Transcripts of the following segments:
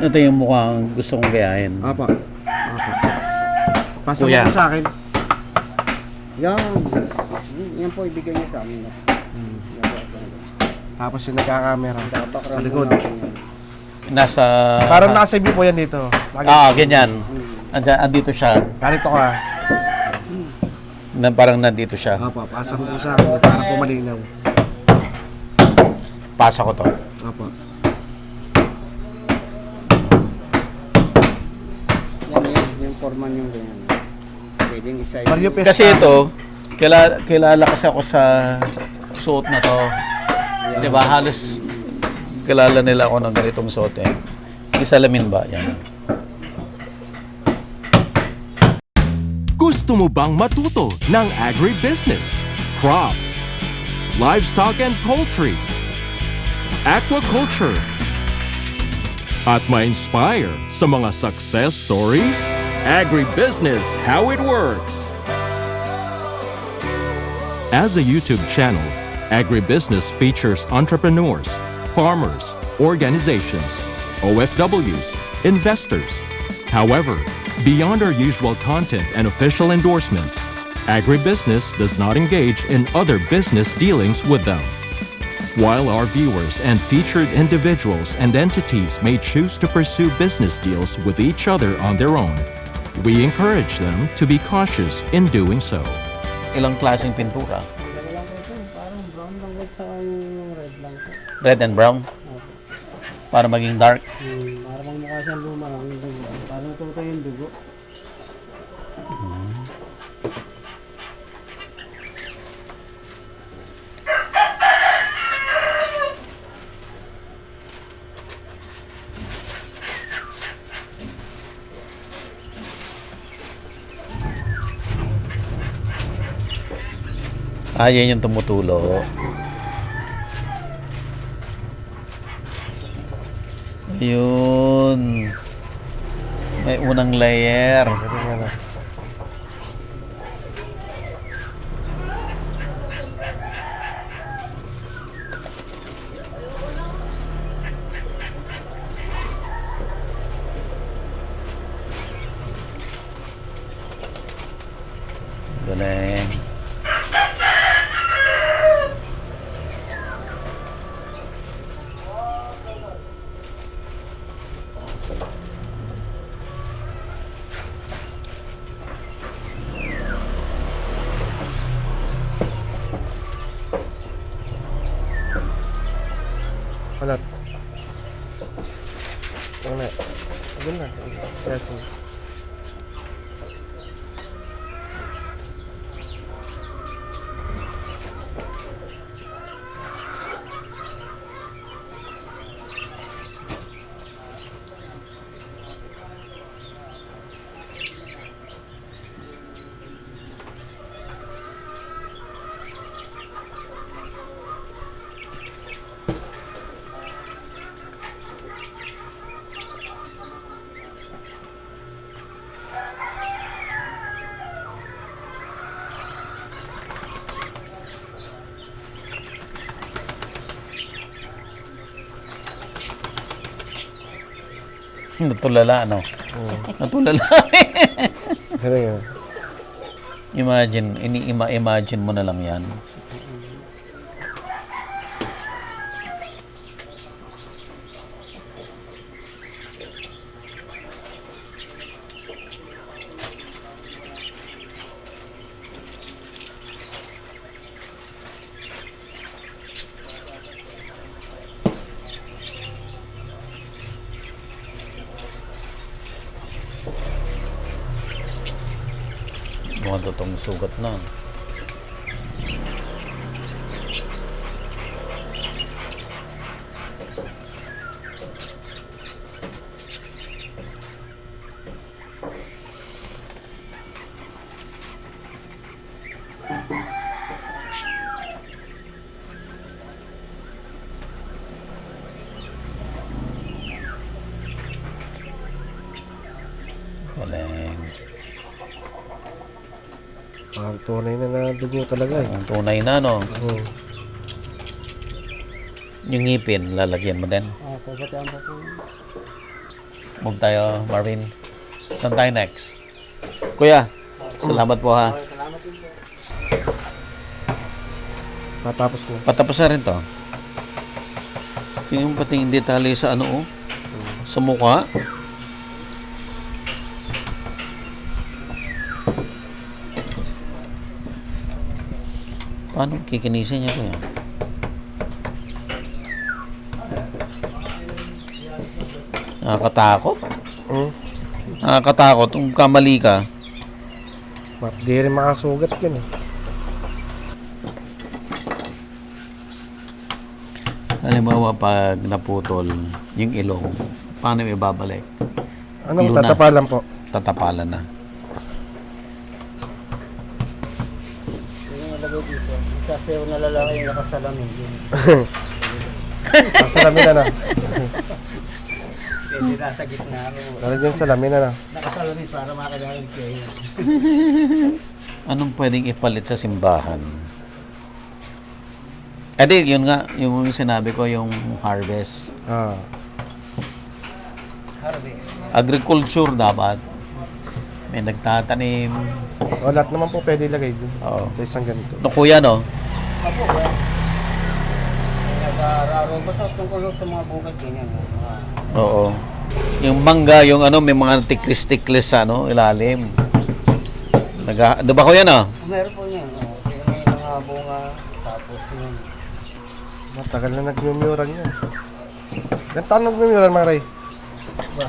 Ito yung mukhang gusto kong gayahin. Apa. Pasok Kuya. mo sa akin. Yan. Yan po ibigay niya sa amin. Tapos yung nagka-camera sa likod. Nasa... Parang nasa view po yan dito. ganyan. Andito siya. Ganito ka. Parang nandito siya. Apa, pasok mo sa akin para po malinaw. Pasa ko to. Apa. Yung foreman yung ganyan. Pwedeng isa Mario yung... Pesta. Kasi ito, kilala kasi ako sa suot na to. Di ba? Halos kilala nila ako ng ganitong suot eh. Yung salamin ba? Yan. Gusto mo bang matuto ng agribusiness, crops, livestock and poultry, aquaculture, at ma-inspire sa mga success stories? Agribusiness, how it works! As a YouTube channel, Agribusiness features entrepreneurs, farmers, organizations, OFWs, investors. However, beyond our usual content and official endorsements, Agribusiness does not engage in other business dealings with them. While our viewers and featured individuals and entities may choose to pursue business deals with each other on their own, we encourage them to be cautious in doing so. Ilang klaseng pintura? Parang brown lang sa yung red lang po. Red and brown? Para maging dark? Parang mukha siyang luma lang yung dugo. Parang tuto yung dugo. Yan yung tumutulo. Ayun. May unang layer. Galing. Alat. Wala. Ayun na. Yes. Natulala, ano? Natulala. Ano yan? Imagine mo na lang yan. Mga totoong sugat na. Galing. Ang tunay na dugo talaga eh. Ang tunay na, no? Oo. Yung ngipin, lalagyan mo din. Pagkatian pa po. Move tayo, Marvin. Saan tayo next? Kuya, salamat po ha. Salamat din po. Natapos na. Patapos na rin to. Yung pating detalye sa ano oh. Sa mukha. Paano kikinisin niya kuya? Nakakatakot. Nakakatakot kung kamali ka. Di rin makasugat yun eh. Halimbawa pag naputol yung ilong, paano yung ibabalik? Ano, Glue na. tatapalan po. Tatapalan na. Yung nalagay dito. Kasi yung nalalaki yung nakasalamin. Salamin na na. Pwede nasa gitna. Lalagyan salamin na na. Nakasalamin para makakalamin kayo. Anong pwedeng ipalit sa simbahan? Edi, yun nga, yung sinabi ko, yung harvest. Ah. Harvest. Agriculture dapat. May nagtatanim. O, lahat naman po pwede ilagay dun. Oo. Sa isang ganito. No, kuya, no? Apo ba? Nag-araro. Basta tungkol sa mga bukid ganyan. Oo. Yung mangga, yung ano, may mga tiklis-tiklis sa ano, ilalim. Diba kuya, no? Meron po yan. May mga bunga. Tapos yun. Matagal na nag-mural yan. Ilan taon nag-mural, mga Ray? Ba?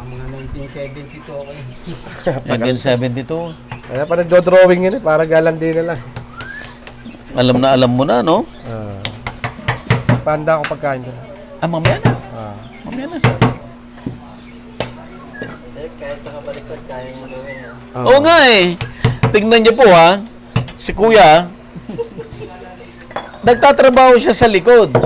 Mga 1972 ako yun. 1972. Kaya pa nagdo-drawing yun eh, para galandi na lang. Alam mo na, no? Panda ako pagkain doon. Mamaya na. Ah. Mamaya na. Kahit nakabaliktad, kaya mo gawin. Oo nga eh. Tignan niyo po ha. Si kuya, nagtatrabaho siya sa likod.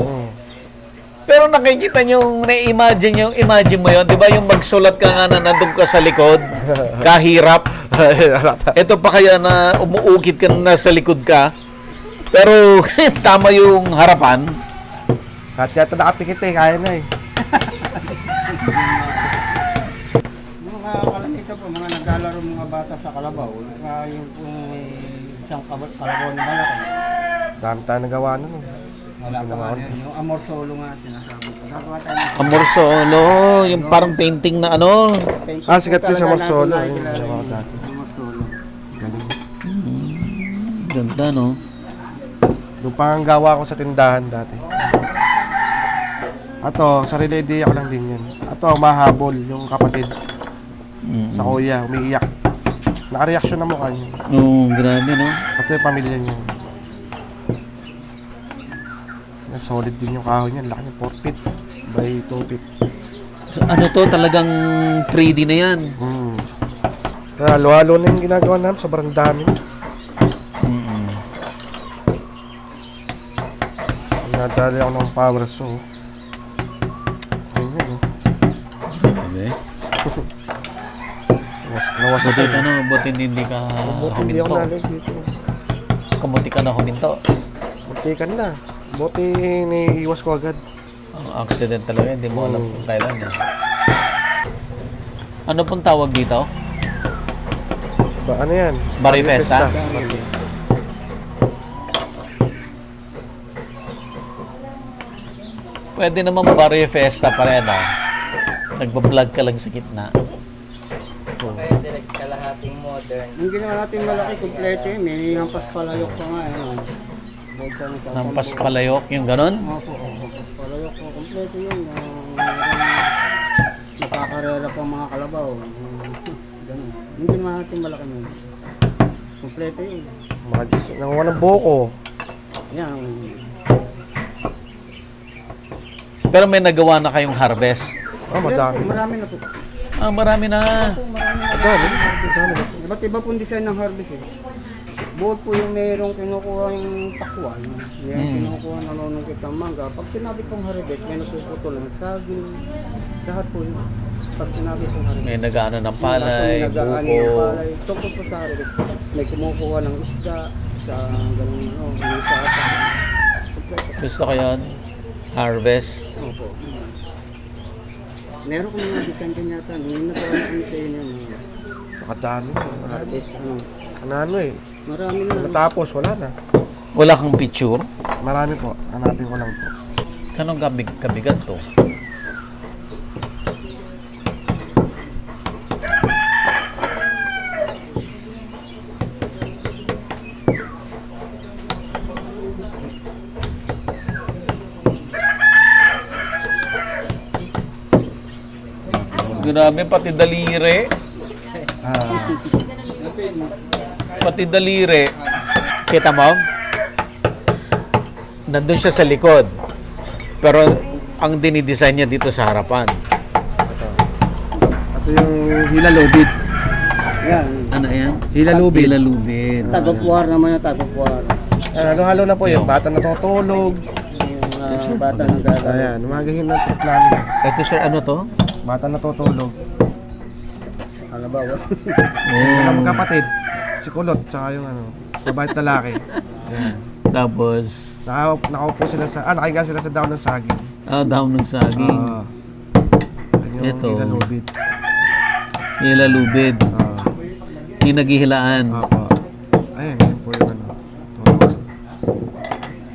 Pero nakikita niyo, imagine mo yun, di ba yung magsulat ka nga na nandun ka sa likod, kahirap. Ito pa kaya na umuukit ka na nasa likod ka, pero tama yung harapan. Kahit yata nakapikit eh, kaya na eh. Mga kalamita po, mga naglalaro mga bata sa kalabaw. Yung pong may isang kalabaw na malaki. Dami tayo nagawa nun eh. Wala pa nga yun. Yung amor solo nga sinasabi ko. Gagawa tayo ng Amor Solo, yung parang painting na ano. painting Ah, sikat po yun sa talaga Amor Solo. natin Ayun, nakikilala ginawa ko yun. dati. Amor solo. Galing. Ganda, no? Yung panggawa ko sa tindahan dati. Ato, sarili idea ko lang din yun. Ato, mahabol, yung kapatid sa kuya, umiiyak. Nakareaksyon na mukha niya. Oo, grabe, no? Ato yung pamilya niya. Solid din yung kahoy niya. Laki niya, 4 feet by 2 feet. Ano to, talagang 3D na yan. Kaya halo-halo na yung ginagawa namin. Sobrang dami na. Nadali ako ng power saw. Ayun, oh. Okay. Nawasak Buti na. ka, no? Buti hindi ka Buti hindi ako huminto. nalig dito. Kamuti ka na huminto. Muntikan na. Buti naiiwas ko agad. Ang accident talaga, hindi mo alam kung kailan. Eh. Ano pong tawag dito? Ano yan? Marifesta? Pwede naman Barrio Festa pa rin, ah. Nagbablog ka lang sa gitna. Kaya direct kalahating modern. Yung ginawa natin malaki, kompleto yun. May hampas palayok pa nga. Nampas palayok, yung ganon? Opo, hampas palayok po. Kompleto yun. Nakakarera pa mga kalabaw. Ganun. Yung ginawa natin malaki nun. Kompleto yun. Mga Diyos, nanguha ng buko. Yan. Pero may nagawa na kayong harvest. Madami. Marami na po. Ah, marami na. Marami na. Madami. Madami na. Iba't iba pong design ng harvest eh. Bukod po yung mayroong kinukuha yung takwan, yung kinukuha nanunungkit ng mangga. Pag sinabi pong harvest, may napuputol ng saging, lahat po yun. Pag sinabi pong harvest. May nag-ano ng palay, buko. Tungkol po sa harvest, may kumukuha ng isda, sa ganun, yung sa ata. Gusto ko yun. Harvest. Opo. Meron ko mga design din yata. Nung nagawa na kami sa inyo. Nakadami. Harvest, Ano eh. marami na. Natapos, wala na. Wala kang picture? Marami po. Hanapin ko lang po. Kanong kabigat to? Grabe, pati daliri. Ah, Pati daliri. Kita mo? Nandun siya sa likod. Pero ang dinidesign niya dito sa harapan. ito yung hilalubid. Yan. Ano yan? Hilalubid. Hilalubid. Tagopuar naman yung tagopuar. Halo-halo na po yun. Bata natutulog. Yung bata ng gagawin. Ayan, umagahin na trip namin. Ito sir, ano to? Bata natutulog. Halabaw. Mga magkapatid. Si Kulot, saka yung ano, babae at lalaki. Ayan. Tapos, Nakaupo sila sa, nakahiga sila sa daon ng saging. daw ng saging. Yan yung Ito. hilalubid. Hilalubid. Hinaghihilaan. Opo. Ayan, yan po yung ano. Tulog.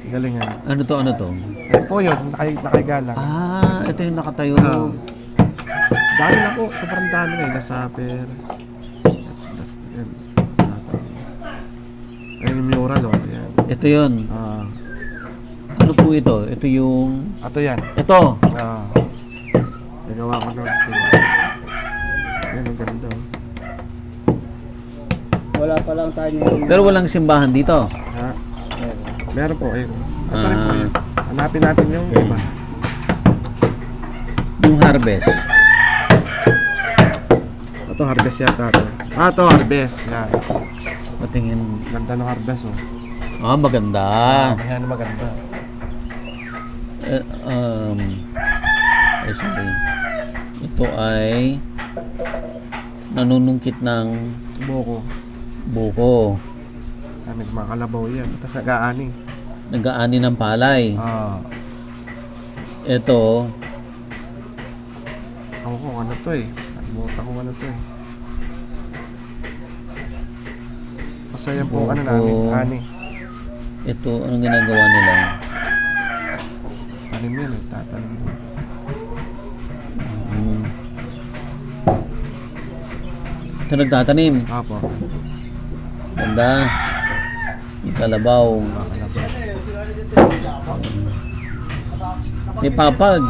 Galing yan. Ano to, ano to? Yan po yun, nakahiga lang. Ito yung nakatayo. Dami na po, sobrang dami na. Nasaper. Yan. Nasaper. Ayan yung mural, oh. Ayan. Ito yun. Ano po ito? Ito yung... Ato yan. Ito. Nagawa ko na. Ayan, ang ganda, oh. Wala pa lang tayo nito. Pero walang simbahan dito. Ha? Meron po, ayun. Ito rin po yun. Hanapin natin yung iba. Yung harvest. Ito, harvest yata ito. Ito, harvest. Yan. Patingin. Ganda ng harvest, oh. Maganda. Yan, maganda. Sorry. Ito ay nanunungkit ng Buko. buko. May mga kalabaw yan. Tapos nag-aani. Nag-aani ng palay. Ito, Ako kung ano to eh. Nalimutan ko ano to eh. Masaya po ano Buko. namin. Ani. ito, anong ginagawa nila? Tanim yan eh. Tatanim mo. Ito nagtatanim. Apo. Ganda. May kalabaw. May papag.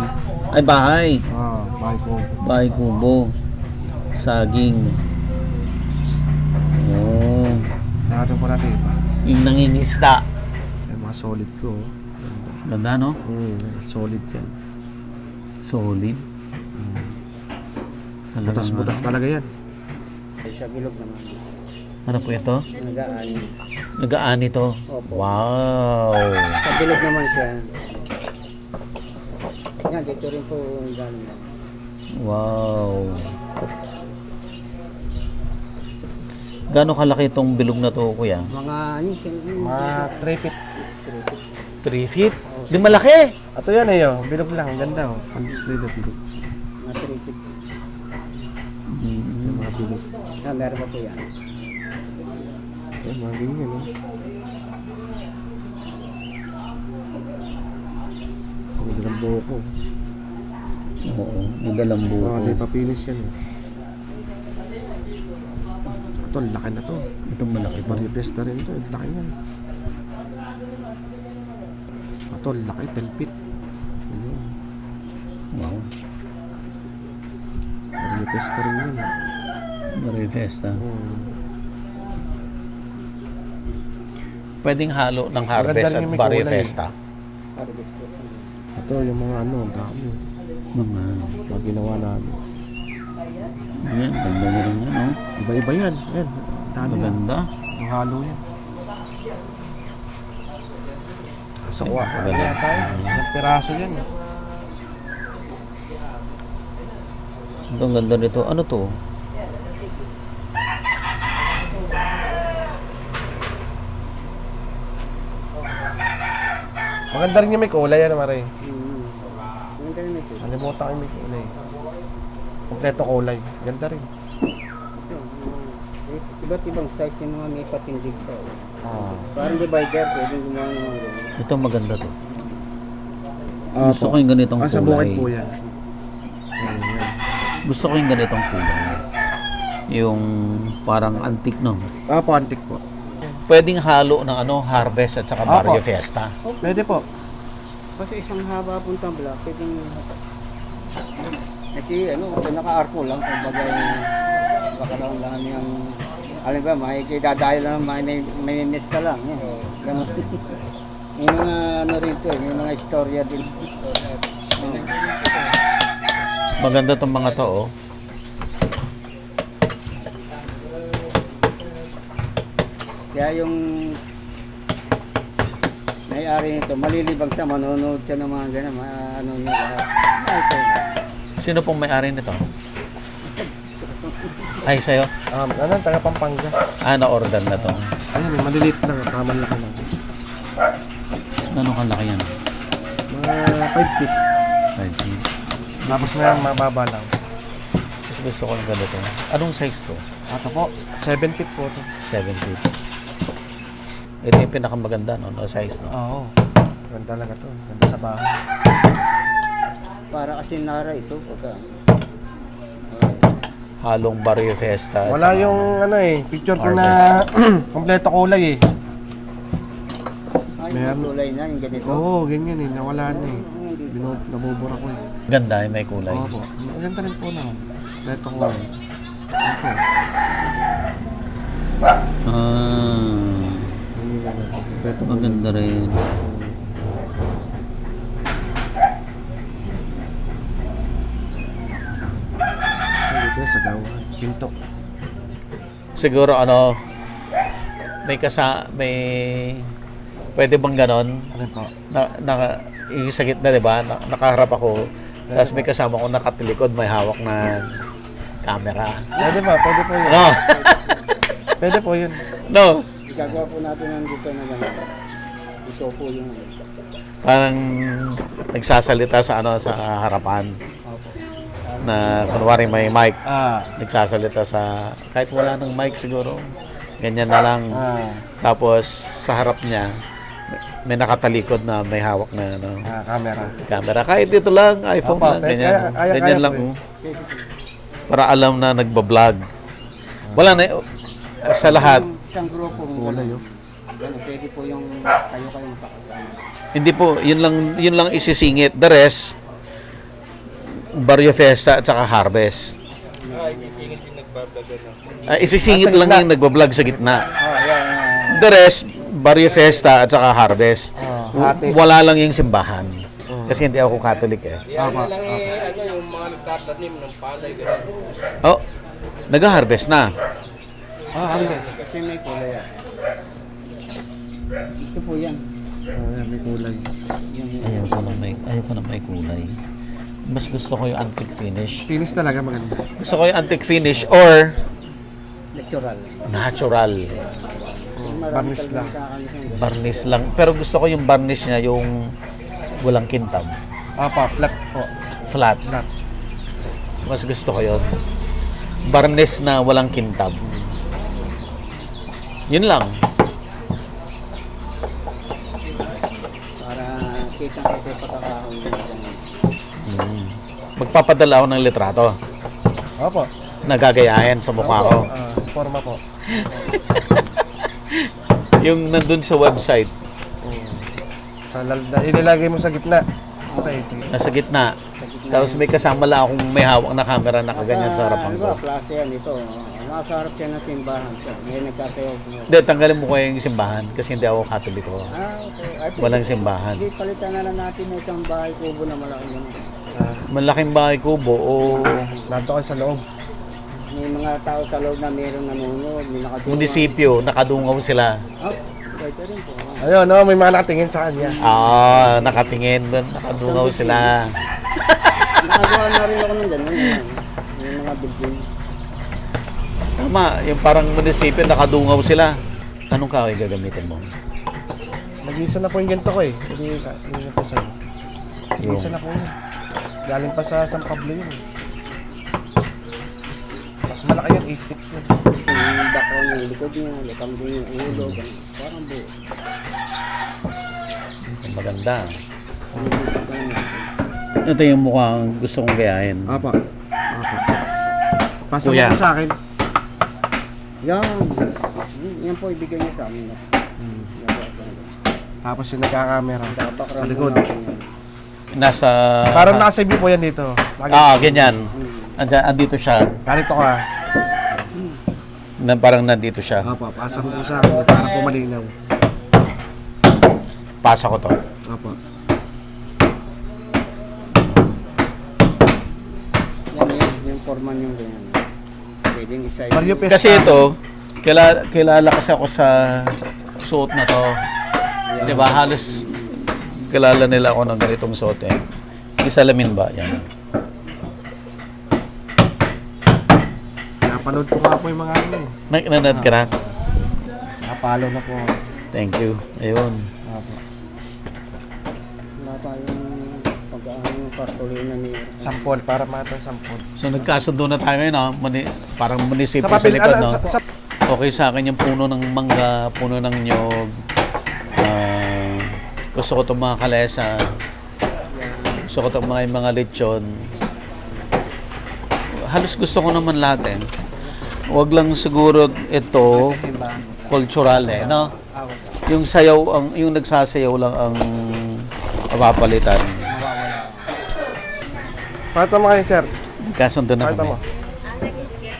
Ay, bahay. Bahay ko. Bahay kubo. Saging. Oh. Natin po natin iba. Yung nangingisda. Yung mga solid ko. Oh. Ganda, no? Solid yan. Solid. Talagang, Butas-butas talaga yan. Ay, siya bilog naman. Ano po ito? Nag-aani. Nag-aani to. Opo. Wow. Sa bilog naman siya. Yan, dito rin po yung galing. Wow. Gaano kalaki itong bilog na to, kuya? Mga ano, Mga 3 feet. 3 feet? Di malaki. Ito yan eh. Oh. Bilog lang. Ang ganda oh. Ang display na bilog. mga 3 feet. Yung mga bilog. Ah, meron pa po yan. Ayan, mga ganyan oh. Ang dalang buko. Oo, may dalang buko. May papilis yan eh. Ito, laki na to. Ito malaki to. Maribes na rin to. Laki yan. Ito, laki. 10 feet. Ayun. Wow. Maribes na rin yan. Marifesta. Hmm. Pwedeng halo ng harvest Maganda at rin yung may Barrio kulay. Festa. Harvest po. Ito, yung mga ano, ang dami. Mga ginawa namin. Yan, ganda na rin yan, oh. Iba-iba yan. Yan. Dami yan. Maganda. Ang halo yan. So, kuha. Maganda. Kaya tayo. Ilang piraso yan. Eh. Ito, ang ganda nito. Ano to? Maganda rin yung may kulay yan, Maray. Mm. Unlimited. Nalimutan ko yung may kulay. Kompleto kulay. Ganda rin. Yun, iba't ibang size yung mga may patindig pa. Ah. Parang divider, pwedeng gumawa ng mga ganun. Ito maganda to. Gusto ko yung ganitong Sa bukid kulay. po yan. Gusto ko yung ganitong kulay. Yung parang antique, no? Po, antique po. Pwedeng halo ng ano, Harvest at saka Apo. Barrio Fiesta. Pwede po. Kasi isang haba pong tumbler, pwedeng... Pinaka-arco lang, kumbaga yung bakalang lang yung... Alam ba, makikidadayo lang, may miss ka lang. Yan. Ganun. May mga ano rin to, may mga istorya din. Maganda tong mga to, oh. Kaya yung may-ari nito, malilibang siya, manonood siya ng mga ganun, ano niya lahat. Ay, ito. Sino pong may-ari nito? Ay, sa'yo? Taga Pampanga. Na-order na to. Ayun, maliliit lang. Kaman laki lang. Gano'ng kalaki yan? Mga 5 feet. 5 feet. Tapos na yan, mababa lang. Kasi gusto ko yung ganito. Anong size to? Ito po, 7 feet po ito. 7 feet. Ito yung pinakamaganda, no? No size, no? Oo. Ganda talaga to. Ganda sa bahay. Para kasi nara ito, pagka... Halong Barrio Fiesta. at Wala saka, yung picture ko Harvest. na kompleto kulay Ay, Meron. yung kulay na, yung ganito. Oo, ganyan nawala na nabubura ko Ganda, may kulay. Oo po. Maganda rin po na. Kompleto kulay. Ito. Kompleto kulay. Maganda rin. Ito sa gawa. Pinto. Siguro ano, may pwede bang ganon? Ano po? Yung sa gitna, di ba? Nakaharap ako. Tapos may kasama ko nakatilikod, may hawak na camera. Pwede ba? Pwede po yun. No? Pwede po yun. No? Igagawa po natin ng design na ganito. Ito po yung... Parang nagsasalita sa sa harapan. Na kunwari may mic. Nagsasalita sa kahit wala ng mic siguro. Ganyan na lang. Tapos sa harap niya may nakatalikod na may hawak na Camera. camera. Kahit dito lang, iPhone Opo, lang, ganyan. kaya Ganyan po lang. eh. Para alam na nagbablog. Wala na, sa lahat, Isang grupo Kulay yun. Ganun, pwede po yung kayo-kayong pakasama. hindi po, yun lang isisingit. The rest, Barrio Fiesta at saka Harvest. Isisingit lang yung nagbablog sa gitna. The rest, Barrio Fiesta at saka Harvest. hati. Wala lang yung simbahan. Kasi hindi ako Catholic eh. Tama. Yung mga nagtatanim ng palay, gano'n. Oh, nag-harvest na. Harvest. Kasi may kulay yan. Ito po yan. May kulay. Ayaw ko na may kulay. Mas gusto ko yung antique finish. Finish talaga maganda. Gusto ko yung antique finish or Natural. natural. Varnish lang. Varnish lang. Pero gusto ko yung varnish niya yung walang kintab. Flat po. Flat. Flat. Mas gusto ko yun. Varnish na walang kintab. Yun lang. Para kitang-kita pagkakahon din. Magpapadala ako ng litrato. Opo. Nagagayahin sa mukha ko. Forma po. Yung nandun sa website, Inilagay mo sa gitna. Okay. nasa gitna. Tapos may kasama lang akong may hawak na camera na kaganyan sa harapan ko. Klase yan ito. Nasa harap siya ng simbahan siya. Ngayon nagsasayaw mo. Hindi, tanggalin mo ko yung simbahan kasi hindi ako Katoliko. Okay. Ay, Walang simbahan. Hindi, palitan na lang natin ng isang bahay kubo na malaking ganun. Malaking bahay kubo o Nandito kayo sa loob. May mga tao sa loob na mayroong nanonood, may nakadungan. munisipyo, nakadungaw sila. Oh, pwede rin po. Ayun, may mga nakatingin sa kanya. Nakatingin doon, nakadungaw sila. Nakagawa na rin ako ng ganun. May mga building. Tama, yung parang munisipyo, nakadungaw sila. Anong kahoy gagamitin mo? Nag-isa na po yung ganito ko eh. Hindi na po sa'yo. Yung Nag-isa na po yun. Galing pa sa San Pablo yun. Mas malaki yung 8 feet yun. Yung background yung likod niya, likam din yung ulo, ganun. Parang buo. Maganda. Ito yung mukhang gusto kong gayahin. Apa. Pasa mo Kuya. po sa akin. Yan. Yan po ibigay niya sa amin. Tapos yung nagkakamera sa likod. Nasa... Parang nasa view po yan dito. ganyan. Andito siya. Ganito ka. Parang nandito siya. Apa, pasa mo po sa akin para po malinaw. Pasa ko to. Apa. Yung forman yung ganyan. Pwedeng isa Mario Pesta. Kasi ito, kilala kasi ako sa suot na to. Di ba? Halos kilala nila ako ng ganitong suot eh. Yung salamin ba? Yan. Napanood ko nga po yung mga ano eh. Nanonood ka na? Napalo na po. Thank you. Ayun. Apa. Wala tayong pag-aano yung kartolina ni... Sampol, para matang sampol. So nagkasundo na tayo ngayon, no? Parang munisipyo sa likod, no? Okay sa akin yung puno ng mangga, puno ng nyog. Gusto ko itong mga kalesa. Gusto ko itong mga lechon. Halos gusto ko naman lahat eh. Huwag lang siguro ito cultural eh, no? Yung sayaw, yung nagsasayaw lang ang mapapalitan. Pakita mo kayo, sir. Nagkasundo na Pakita kami. mo.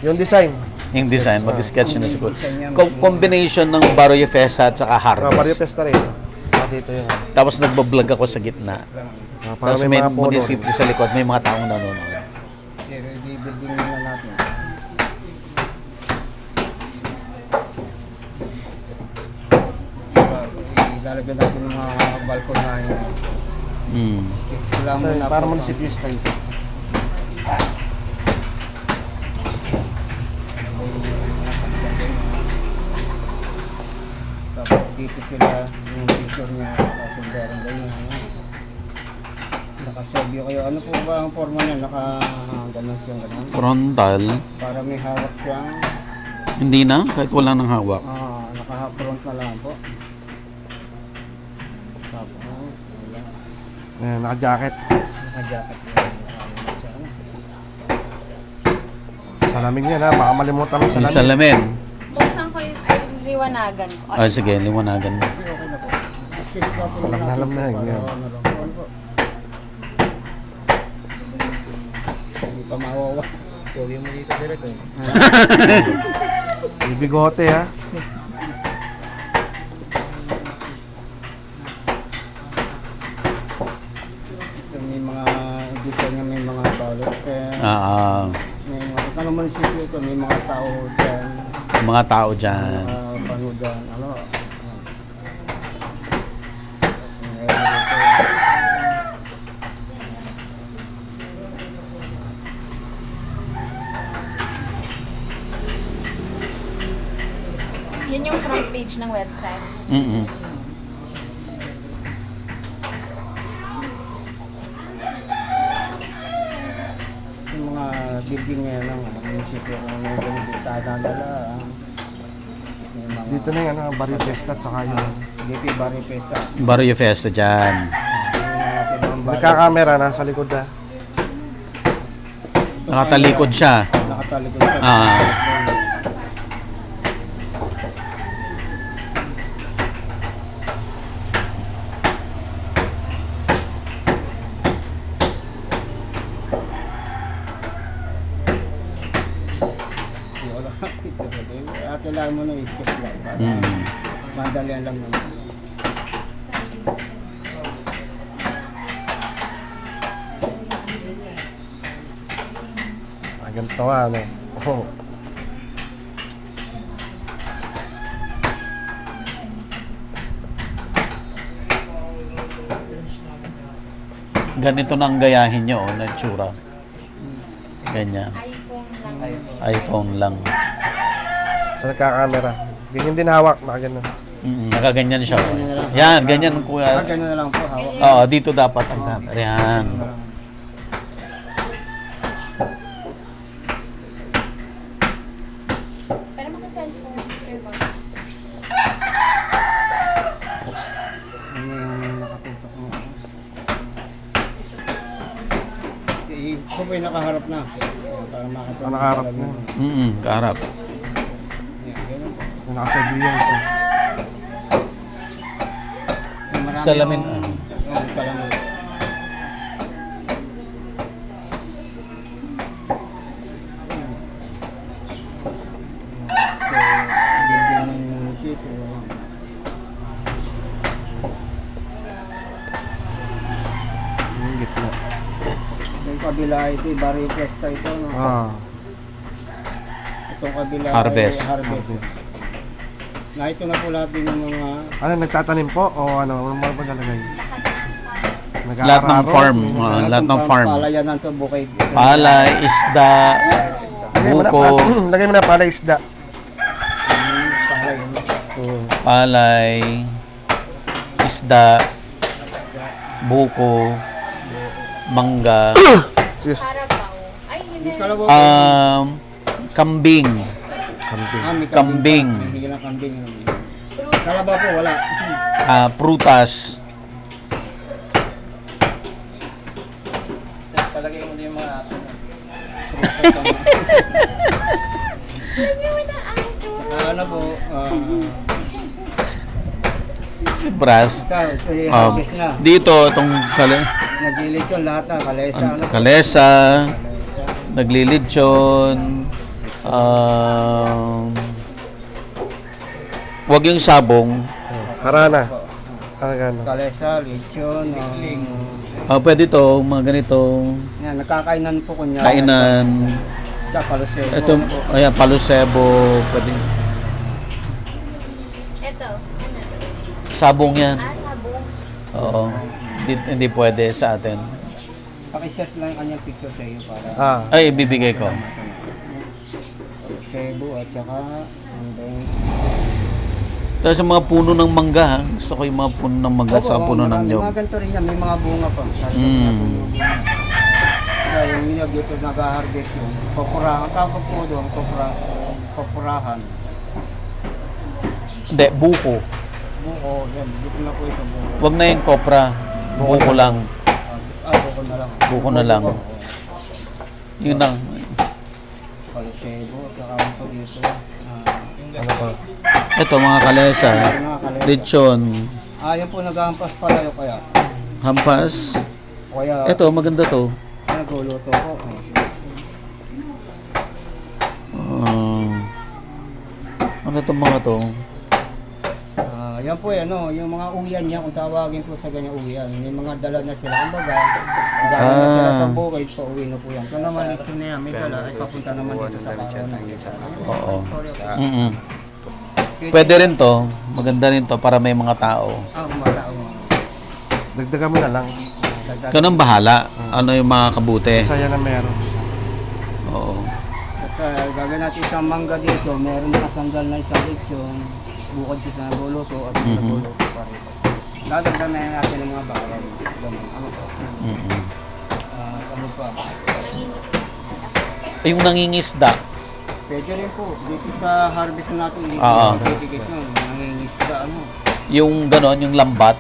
Yung design. Yung design, mag-sketch na siguro. Combination ng Barrio Festa at saka Mario Harvest. Pesta rin. Dito yun. Tapos nagbablog ako sa gitna. Para Tapos may mga photo. munisipyo sa likod, may mga taong nanonood. I-building na natin. Ilalagyan natin yung mga balkon na yun. Wala mo na Para po. munisipyo style. Tapos dito sila yung picture niya. Kasi meron ganyan. Nakasobyo kayo. Ano po ba ang forma niya? Naka-ganon siyang ganon. Frontal, Para may hawak siyang hindi na, kahit wala nang hawak. naka-front na lang po. Tapos, wala. Ayan, naka-jacket. Naka-jacket yan. Salamin yan ha. Baka malimutan mo Yung salamin. salamin. Buksan ko yung liwanagan ko. Ah, sige, liwanagan mo. Okay na po. Sketch pa po Alam na yun, yan. Hindi pa mawawa. Uwi mo dito direct eh. May bigote ha. May mga design niya, may mga baluster. May mga, ano munisipyo ito, may mga tao dyan. Mga tao dyan. Mga panudan, ano. Yun yung front page ng website. Mm-mm. Yung mga building ngayon ng munisipyo kung may ganitong nila. May mga Dito na yung ano, Barrio Pesta at saka yung... DP Barrio Pesta. Barrio Festa dyan. Nagkakamera, nasa likod ha. Nakatalikod siya. Nakatalikod siya. Kailangan mo na i-sketch lang para madalian lang naman. Ganito nga ano. Oh. Ganito na ang gayahin nyo, na tsura. Ganyan. iPhone lang. Sa nagkakamera. Ganyan din hawak, nakagano. Nakaganyan siya. Yan, ganyan kuya. Ganun na lang po hawak. Oo, dito dapat ang camera. Yan. ito po yung nakaharap na. Ayan, para makita. Nakaharap na. Kaharap. Ayan, ganun po. Naka-surveillance. Marami Salamin, yung- Oo, salamin. So, building ng munisipyo. Yung gitna. Yung kabila ito, Barrio Fiesta ito. No? Ah. Itong kabila Harvest. ay harvest. Na ito na po lahat din ng mga Ano, nagtatanim po? O ano? Ano ba nalagay? Lahat ng farm. Lahat ng farm. palayanan to bukid. Palay, isda, buko, Lagay mo na pala isda. Palayan. palay, isda, buko, mangga, Cheers. Karabaw. Ay, hindi. Kalabaw. kambing, May kambing. pa. Hindi lang kambing. Kalabaw po wala. prutas, Palagay mo na yung mga aso. Saka ano po, brass. ito yung harvest na. Dito, itong Nagilid yun lahat na, kalesa. Ano po? kalesa, naglilitsyon, wag yung sabong. Harana. Ah, gano'n. Kalesa, lechon, Pwede to, mga ganito, yan, nagkakainan po kunya. kainan. Tsaka palusebo. Ito, ayan, palusebo, pwede. Ito. Ano to? Sabong yan. Sabong. Oo. Hindi pwede sa atin. Pakisearch lang yung kanyang picture sa iyo para Ah. Ay, ibibigay ko. palusebo at tsaka ano ba yung... Tapos sa mga puno ng mangga, ha? Gusto ko yung mga puno ng mangga at saka puno ng marami. nyog. Mga ganito rin yan, may mga bunga pa. Kaya yung nyog dito nag-harvest yun. Popurahan, ang tawag po doon, popurahan. Hindi, buko. Buko, yan, dito na po ito buko. Wag na yung kopra. Buko lang. Buko na lang. Buko na lang. Yun lang. Palusebo, at tsaka ano po dito. Ano pa? Ito, mga kalesa. Lechon. Yan po nag-aampas pala yung kaya. Hampas. Kaya, Ito, maganda to. naguluto ko. Ano itong mga to? Yan po ano, yung mga uwian niya, kung tawagin po sa ganyang uwian. May mga dala na sila. Ang baga, dala na sila sa bukid, pa uwi na po yan. Kung naman ito na yan, may dala, ay papunta naman dito sa karon. Oo. Mm-mm. Pwede rin to. Maganda rin to para may mga tao. Umatao. Dagdagan mo na lang. Ikaw nang bahala. Ano yung mga kabuti. Saya na meron. Oo. Basta gagawin natin isang mangga dito, meron nakasandal na isang lechon, bukod siya na buluto at nabuluto pa rin. Dadagdagan na natin ng mga bakalan. Ganun. Ano po? Mm-mm. Ano pa? Yung nangingisda. Pwede rin po. Dito sa harvest na natin, dito Oo. bibigit nyo, nangingisda, ano. Yung ganon, yung lambat.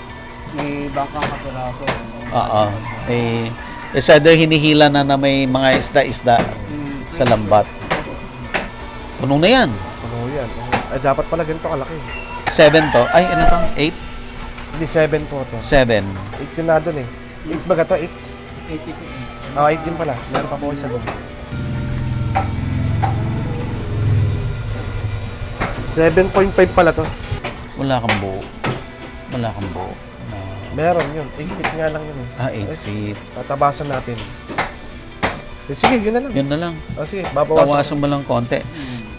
May bangkang kapiraso. Oo. It's either hinihila na may mga isda-isda sa lambat. Puno na yan. Ano yan? Ay, dapat pala ganito kalaki. 7 to. Ay, ano to? 8? Hindi, 7 po to. 7. 8 yun na doon eh. 8 ba to? 8? 80 po. 8 din pala. Meron pa po isa doon. 7.5 pala to. Wala kang buo. Wala kang buo. Meron yun. 8 feet nga lang yun eh. 8 feet. Tatabasan natin. Eh, sige, yun na lang. Yun na lang. Oh, sige, babawasan. Tawasan mo lang konti.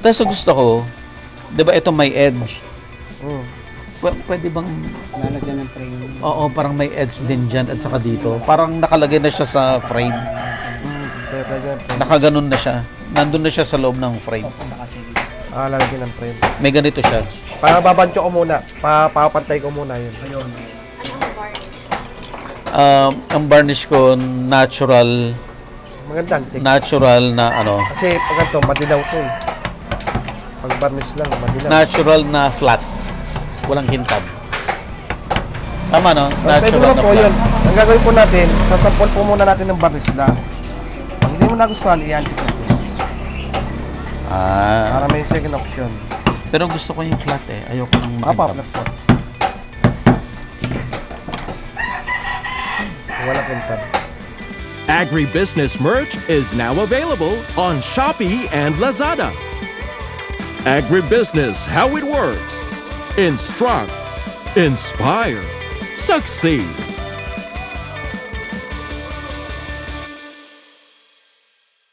Tapos gusto ko, di ba ito may edge? Mm. Pwede bang, Lalagyan ng frame. oo, parang may edge din dyan at saka dito. Parang nakalagay na siya sa frame. Pwede. Nakaganon na siya. Nandun na siya sa loob ng frame. Lalagyan ng frame. May ganito siya. Babantyo ko muna. Papantay ko muna yun. Ang varnish ko, natural Maganda. natural na ano, Kasi pag ito, madilaw to eh. Pag varnish lang, madilaw. natural na flat. Walang hintab. Tama no? Pwede Natural mo na po flat. yun. Ang gagawin po natin, sasampol po muna natin ng varnish na. mo nagustuhan, i-antik natin. Para may second option. Pero gusto ko yung flat eh. Ayoko ng Apa, makintab. flat po. Wala pintab. Agribusiness merch is now available on Shopee and Lazada. Agribusiness, how it works. Instruct, inspire, succeed.